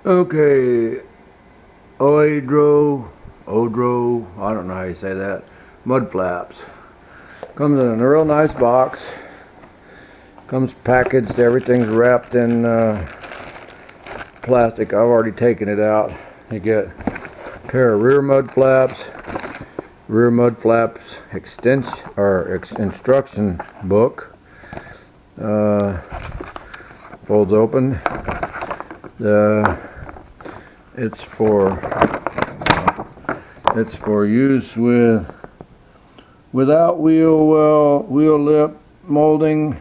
Okay, OEDRO, I don't know how you say that, mud flaps. Comes in a real nice box. Comes packaged, everything's wrapped in plastic. I've already taken it out. You get a pair of rear mud flaps instruction book. Folds open. It's for use without wheel lip molding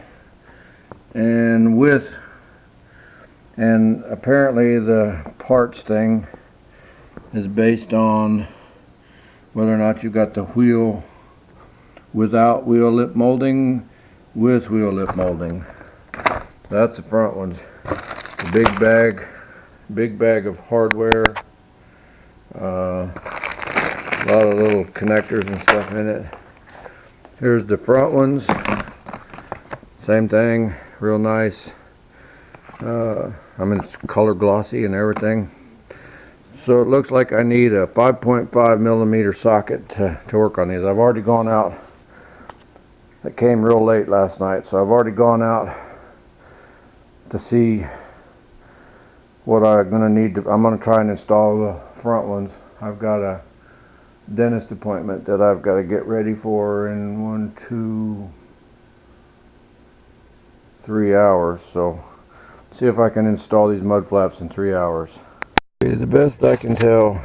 and with, and apparently the parts thing is based on whether or not you got the wheel without wheel lip molding, with wheel lip molding. That's the front ones. The big bag of hardware, a lot of little connectors and stuff in it. Here's the front ones, same thing, real nice. I mean, it's color glossy and everything. So it looks like I need a 5.5 millimeter socket to work on these. I've already gone out. It came real late last night, so I've already gone out to see what I'm going to need to. I'm going to try and install the front ones. I've got a dentist appointment that I've got to get ready for in 1, 2, 3 hours. So see if I can install these mud flaps in 3 hours. Okay, the best I can tell,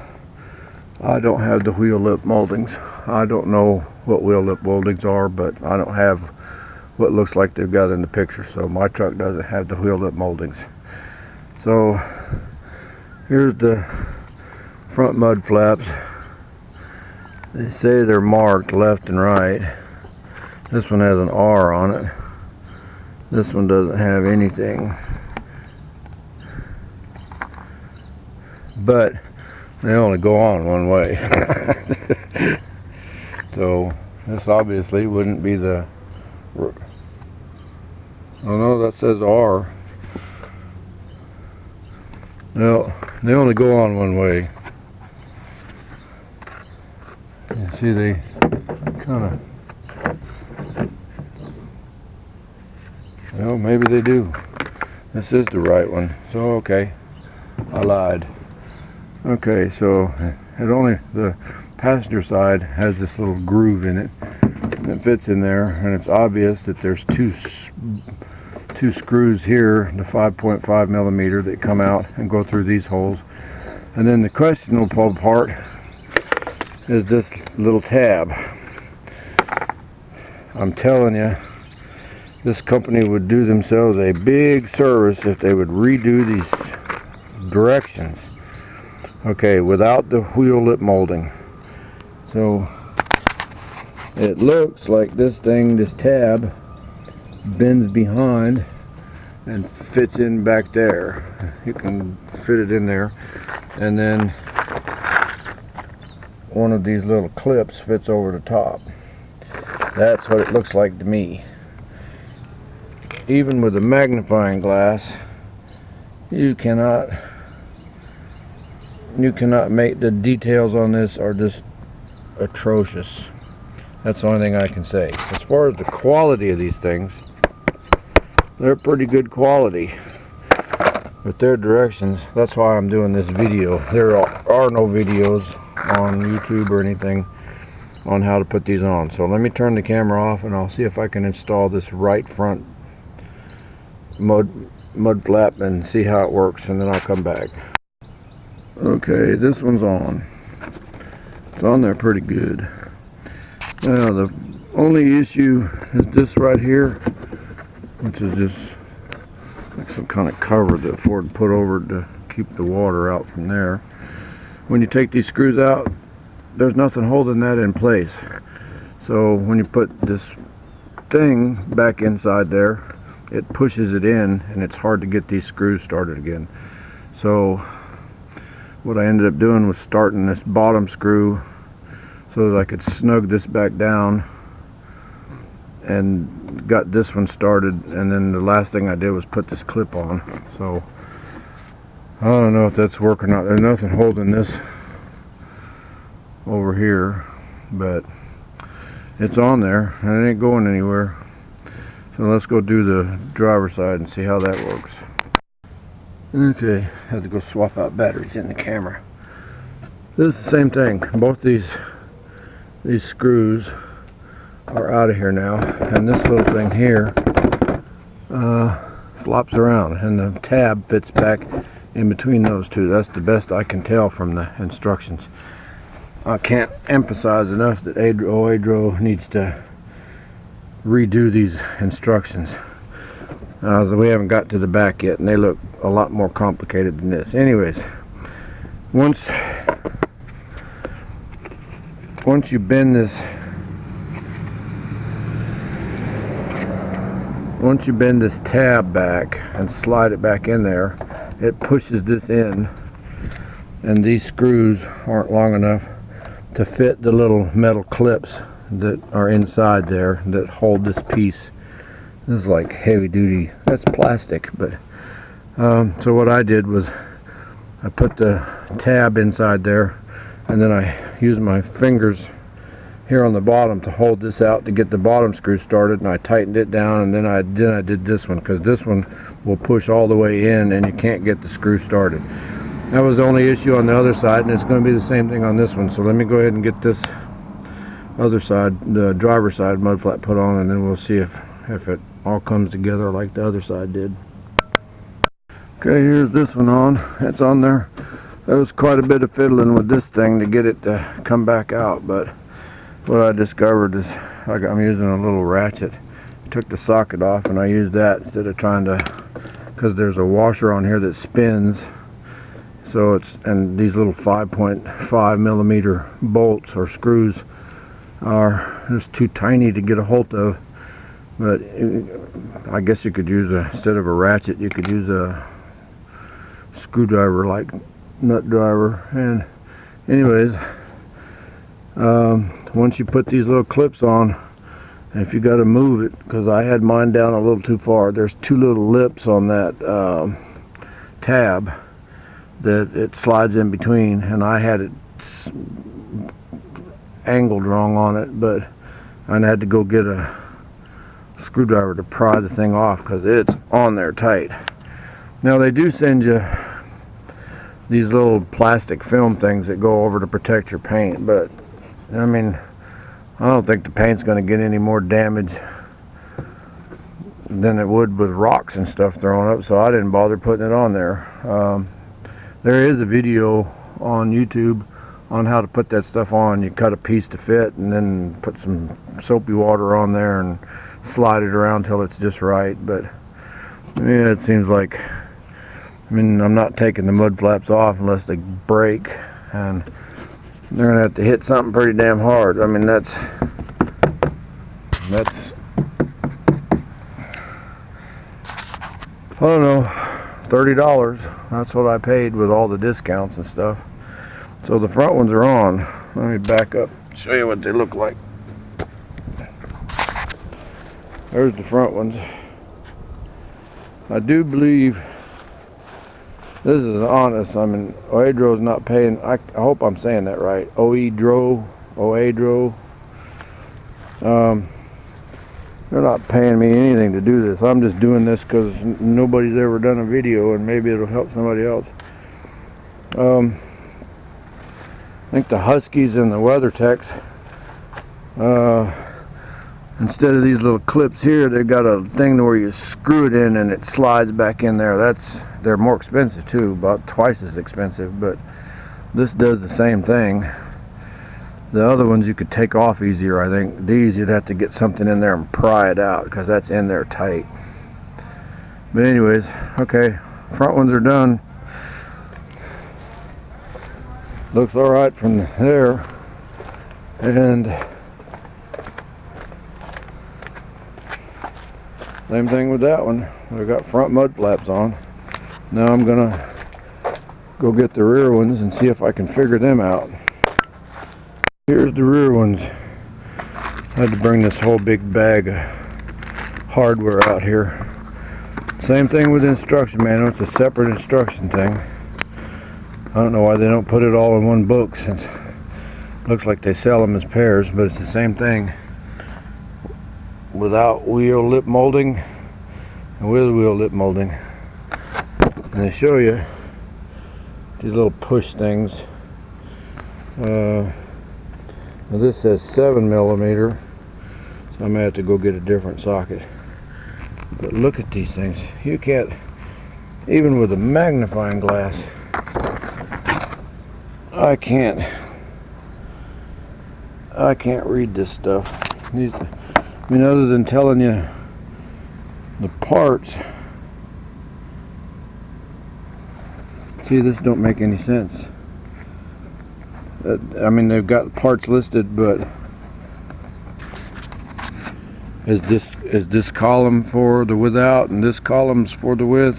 I don't have the wheel lip moldings. I don't know what wheel lip moldings are, but I don't have what looks like they've got in the picture. So my truck doesn't have the wheel lip moldings. So here's the front mud flaps. They say they're marked left and right. This one has an R on it. This one doesn't have anything. But they only go on one way. So this obviously wouldn't be the... Oh no, that says R. No, they only go on one way. You see, they kind of... Well, maybe they do. This is the right one. So, okay. I lied. Okay, so it only... The passenger side has this little groove in it. And it fits in there, and it's obvious that there's two screws here, the 5.5 millimeter, that come out and go through these holes. And then the questionable part is this little tab. I'm telling you, this company would do themselves a big service if they would redo these directions. Okay, without the wheel lip molding. So it looks like this thing, this tab, bends behind and fits in back there. You can fit it in there, and then one of these little clips fits over the top. That's what it looks like to me. Even with a magnifying glass, you cannot make, the details on this are just atrocious. That's the only thing I can say. As far as the quality of these things, they're pretty good quality. But their directions, that's why I'm doing this video. There are no videos on YouTube or anything on how to put these on. So let me turn the camera off and I'll see if I can install this right front mud flap and see how it works, and then I'll come back. Okay, this one's on. It's on there pretty good. Now the only issue is this right here, which is just like some kind of cover that Ford put over to keep the water out from there. When you take these screws out, there's nothing holding that in place. So when you put this thing back inside there, it pushes it in, and it's hard to get these screws started again. So what I ended up doing was starting this bottom screw so that I could snug this back down, and got this one started, and then the last thing I did was put this clip on. So I don't know if that's working or not. There's nothing holding this over here, but it's on there and it ain't going anywhere. So let's go do the driver's side and see how that works. Okay, had to go swap out batteries in the camera. This is the same thing. Both these screws are out of here now, and this little thing here flops around, and the tab fits back in between those two. That's the best I can tell from the instructions. I can't emphasize enough that OEDRO needs to redo these instructions. We haven't got to the back yet, and they look a lot more complicated than this. Anyways, once you bend this, tab back and slide it back in there, it pushes this in, and these screws aren't long enough to fit the little metal clips that are inside there that hold this piece. This is like heavy duty. That's plastic, but so what I did was I put the tab inside there, and then I used my fingers here on the bottom to hold this out to get the bottom screw started, and I tightened it down, and then I did this one, because this one will push all the way in and you can't get the screw started. That was the only issue on the other side, and it's going to be the same thing on this one. So let me go ahead and get this other side, the driver's side mud flap, put on, and then we'll see if it all comes together like the other side did. Okay, here's this one on. It's on there. There was quite a bit of fiddling with this thing to get it to come back out, but what I discovered is I'm using a little ratchet. Took the socket off, and I used that instead of trying to, because there's a washer on here that spins. So and these little 5.5 millimeter bolts or screws are just too tiny to get a hold of. But I guess you could use instead of a ratchet, you could use a screwdriver, like nut driver. And anyways, once you put these little clips on, if you got to move it, because I had mine down a little too far, there's two little lips on that tab that it slides in between, and I had it angled wrong on it, but I had to go get a screwdriver to pry the thing off because it's on there tight. Now they do send you these little plastic film things that go over to protect your paint, but I mean, I don't think the paint's going to get any more damage than it would with rocks and stuff thrown up, so I didn't bother putting it on there. There is a video on YouTube on how to put that stuff on. You cut a piece to fit, and then put some soapy water on there and slide it around till it's just right. But yeah, it seems like, I mean, I'm not taking the mud flaps off unless they break, and they're gonna have to hit something pretty damn hard. I mean, that's I don't know, $30. That's what I paid with all the discounts and stuff. So the front ones are on. Let me back up, show you what they look like. There's the front ones. I do believe this is honest. I mean, OEDRO is not paying. I hope I'm saying that right. OEDRO. They're not paying me anything to do this. I'm just doing this because nobody's ever done a video, and maybe it'll help somebody else. I think the Huskies and the WeatherTechs, instead of these little clips here, they've got a thing where you screw it in and it slides back in there. They're more expensive too, about twice as expensive, but this does the same thing. The other ones you could take off easier, I think. These you'd have to get something in there and pry it out because that's in there tight. But anyways, okay, front ones are done. Looks all right from there. And same thing with that one. We've got front mud flaps on. Now I'm gonna go get the rear ones and see if I can figure them out. Here's the rear ones. I had to bring this whole big bag of hardware out here. Same thing with the instruction manual. It's a separate instruction thing. I don't know why they don't put it all in one book, since it looks like they sell them as pairs, but it's the same thing without wheel lip molding and with wheel lip molding. And they show you these little push things. Now this says 7mm, so I may have to go get a different socket. But look at these things. You can't, even with a magnifying glass, I can't read this stuff. I mean, other than telling you the parts. See, this don't make any sense. I mean, they've got parts listed, but is this column for the without and this column's for the with?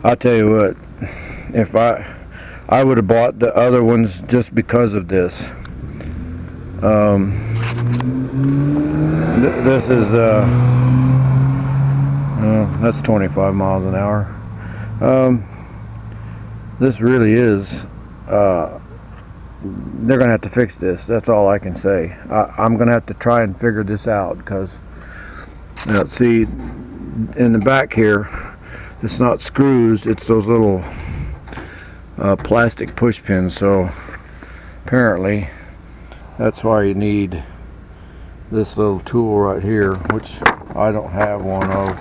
I'll tell you what, if I would have bought the other ones just because of this. This is that's 25 miles an hour. This really is, they're gonna have to fix this. That's all I can say. I'm gonna have to try and figure this out, because, you know, see, in the back here, it's not screws, it's those little plastic push pins. So apparently that's why you need this little tool right here, which I don't have one of,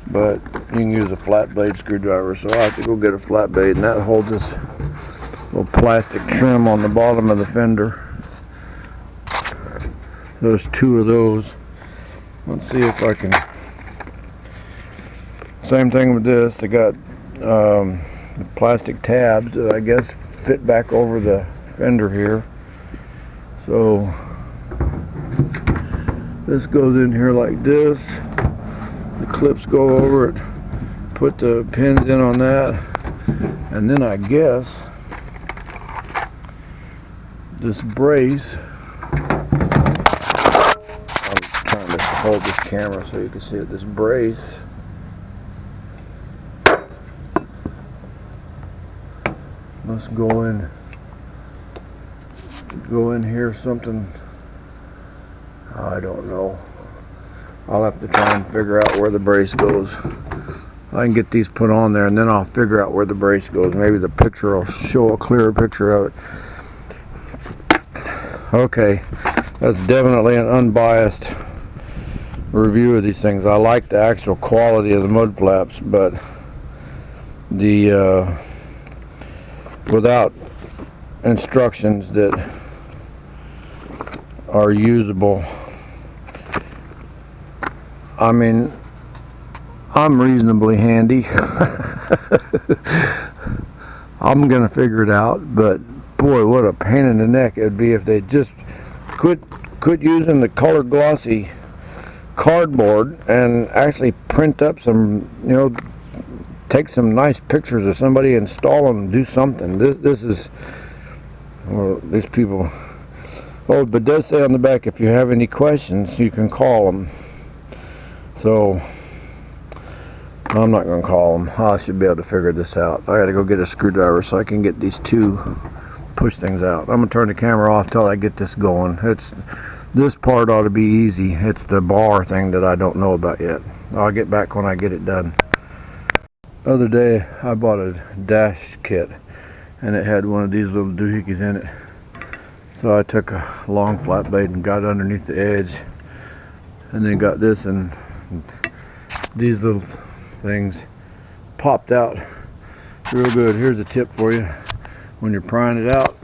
but you can use a flat blade screwdriver. So I have to go get a flat blade, and that holds this little plastic trim on the bottom of the fender. There's two of those. Let's see if I can. Same thing with this. They got the plastic tabs that I guess fit back over the fender here. So this goes in here like this. The clips go over it. Put the pins in on that, and then I guess this brace. I'm trying to hold this camera so you can see it. This brace must go in here something. I don't know. I'll have to try and figure out where the brace goes. I can get these put on there, and then I'll figure out where the brace goes. Maybe the picture will show a clearer picture of it. Okay, that's definitely an unbiased review of these things. I like the actual quality of the mud flaps, but the without instructions that are usable. I mean, I'm reasonably handy. I'm gonna figure it out, but boy, what a pain in the neck it'd be if they just quit using the color glossy cardboard and actually print up some, you know, take some nice pictures of somebody, install them, do something. This is, well, these people. Oh, but it does say on the back, if you have any questions, you can call them. So I'm not going to call them. I should be able to figure this out. I got to go get a screwdriver so I can get these two push things out. I'm going to turn the camera off till I get this going. This part ought to be easy. It's the bar thing that I don't know about yet. I'll get back when I get it done. Other day I bought a dash kit, and it had one of these little doohickeys in it. So I took a long flat blade and got underneath the edge, and then got this, and these little things popped out real good. Here's a tip for you: when you're prying it out,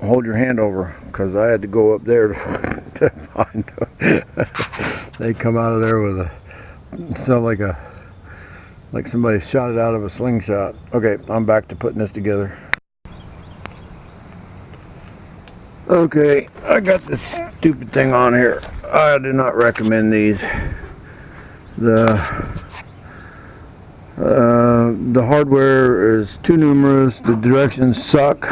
hold your hand over, because I had to go up there to find them. They come out of there with a sound like somebody shot it out of a slingshot. Okay, I'm back to putting this together. Okay, I got this stupid thing on here. I do not recommend these. The hardware is too numerous. The directions suck.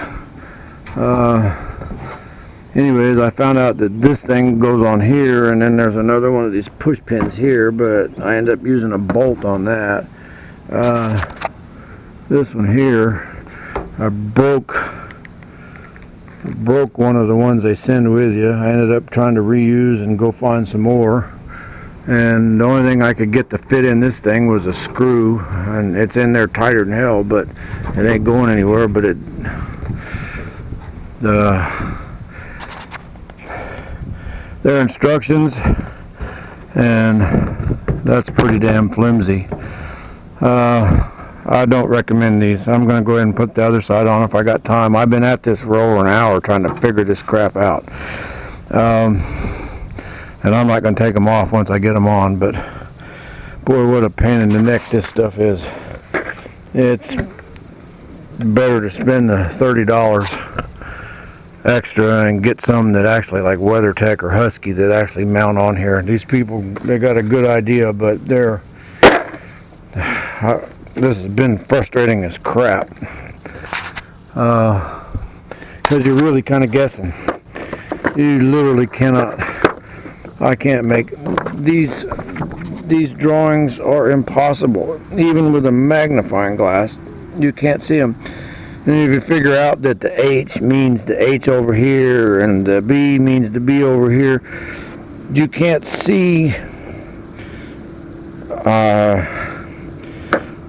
Anyways, I found out that this thing goes on here, and then there's another one of these push pins here, but I end up using a bolt on that. This one here I broke one of the ones they send with you. I ended up trying to reuse and go find some more, and the only thing I could get to fit in this thing was a screw, and it's in there tighter than hell, but it ain't going anywhere. But their instructions, and that's pretty damn flimsy. I don't recommend these. I'm going to go ahead and put the other side on if I got time. I've been at this for over an hour trying to figure this crap out. And I'm not going to take them off once I get them on, but boy, what a pain in the neck this stuff is. It's better to spend the $30 extra and get some that actually, like WeatherTech or Husky, that actually mount on here. These people, they got a good idea, but this has been frustrating as crap, because you're really kind of guessing. You literally cannot. I can't make these drawings are impossible. Even with a magnifying glass, you can't see them. And if you figure out that the H means the H over here and the B means the B over here, you can't see.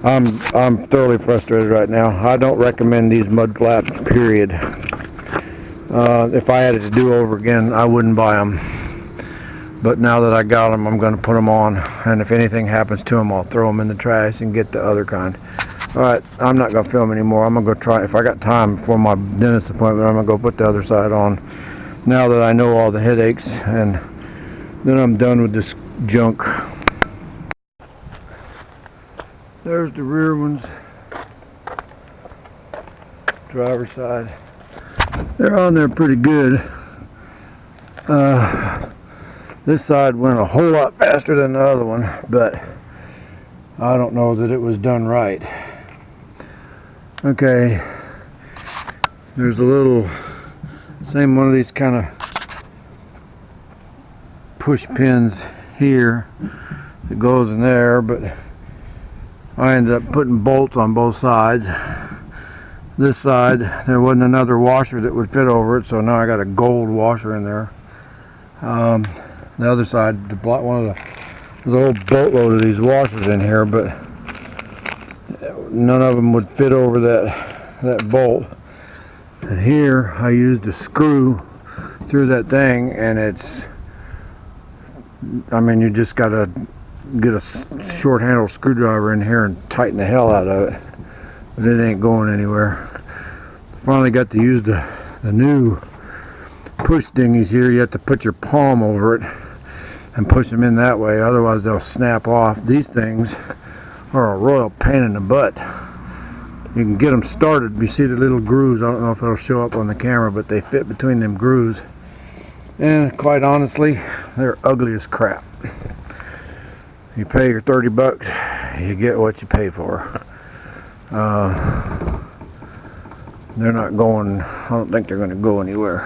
I'm thoroughly frustrated right now. I don't recommend these mud flaps, period. If I had it to do over again, I wouldn't buy them. But now that I got them, I'm going to put them on. And if anything happens to them, I'll throw them in the trash and get the other kind. Alright, I'm not going to film anymore. I'm going to go try, if I got time before my dentist appointment, I'm going to go put the other side on. Now that I know all the headaches, and then I'm done with this junk. There's the rear ones. Driver's side. They're on there pretty good. This side went a whole lot faster than the other one, but I don't know that it was done right. Okay, there's a little, same one of these kind of push pins here that goes in there, but I ended up putting bolts on both sides. This side, there wasn't another washer that would fit over it, so now I got a gold washer in there. The other side, there's a whole boatload of these washers in here, but none of them would fit over that bolt. And here, I used a screw through that thing, and you just gotta get a short handle screwdriver in here and tighten the hell out of it, but it ain't going anywhere. Finally got to use the new push dinghies here. You have to put your palm over it and push them in that way, otherwise they'll snap off. These things are a royal pain in the butt. You can get them started. You see the little grooves. I don't know if it'll show up on the camera, but they fit between them grooves, and quite honestly, they're ugly as crap. You pay your 30 bucks, you get what you pay for. They're not going, I don't think they're going to go anywhere.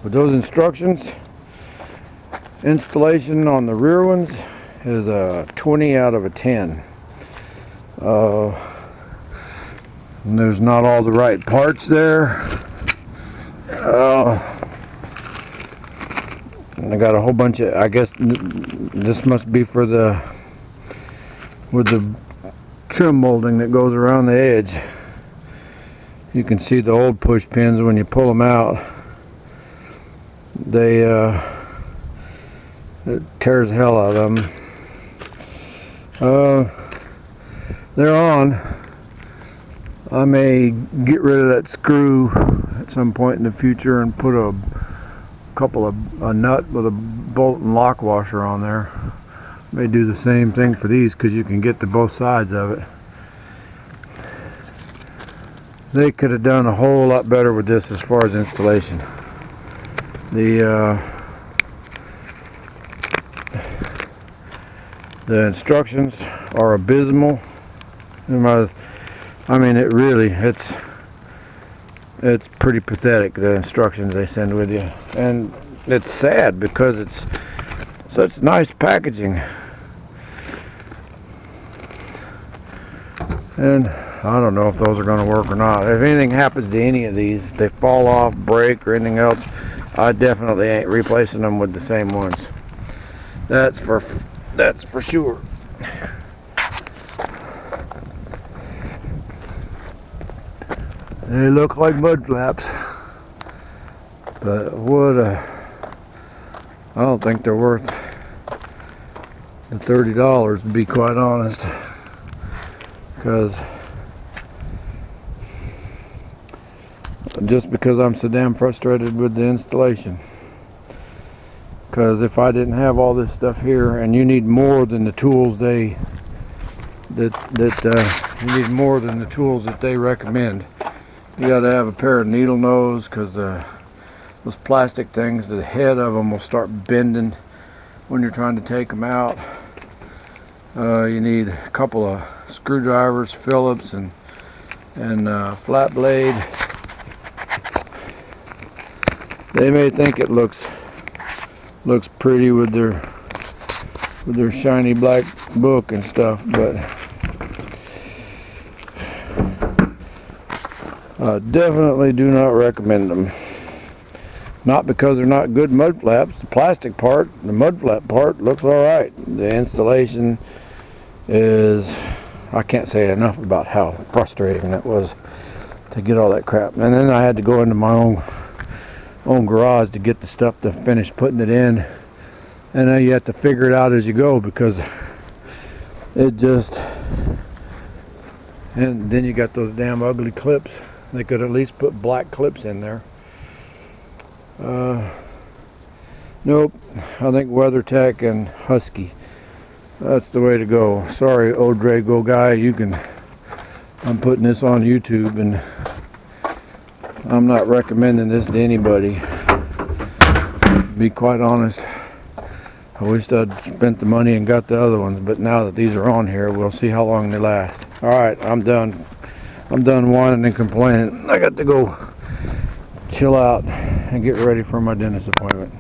With those instructions, installation on the rear ones is a 20 out of a 10. And there's not all the right parts there. And I got a whole bunch of, I guess this must be for with the trim molding that goes around the edge. You can see the old push pins when you pull them out. It tears the hell out of them. They're on. I may get rid of that screw at some point in the future and put a nut with a bolt and lock washer on there. May do the same thing for these, because you can get to both sides of it. They could have done a whole lot better with this as far as installation. The instructions are abysmal. I mean, it's pretty pathetic, the instructions they send with you, and it's sad because it's such nice packaging. And I don't know if those are going to work or not. If anything happens to any of these, if they fall off, break, or anything else, I definitely ain't replacing them with the same ones. That's for sure. They look like mud flaps, but I don't think they're worth the $30, to be quite honest, just because I'm so damn frustrated with the installation. Because if I didn't have all this stuff here, and you need more than the tools you need more than the tools that they recommend. You got to have a pair of needle nose, because those plastic things, the head of them will start bending when you're trying to take them out. You need a couple of screwdrivers, Phillips, and flat blade. They may think it looks pretty with their shiny black book and stuff, but I definitely do not recommend them. Not because they're not good mud flaps. The plastic part, the mud flap part, looks alright. The installation is, I can't say enough about how frustrating that was to get all that crap. And then I had to go into my own garage to get the stuff to finish putting it in. And now you have to figure it out as you go, because it just, and then you got those damn ugly clips. They could at least put black clips in there. Nope, I think WeatherTech and Husky, that's the way to go. Sorry, OEDRO guy, I'm putting this on YouTube, and I'm not recommending this to anybody. To be quite honest, I wished I'd spent the money and got the other ones, but now that these are on here, we'll see how long they last. Alright, I'm done whining and complaining. I got to go chill out and get ready for my dentist appointment.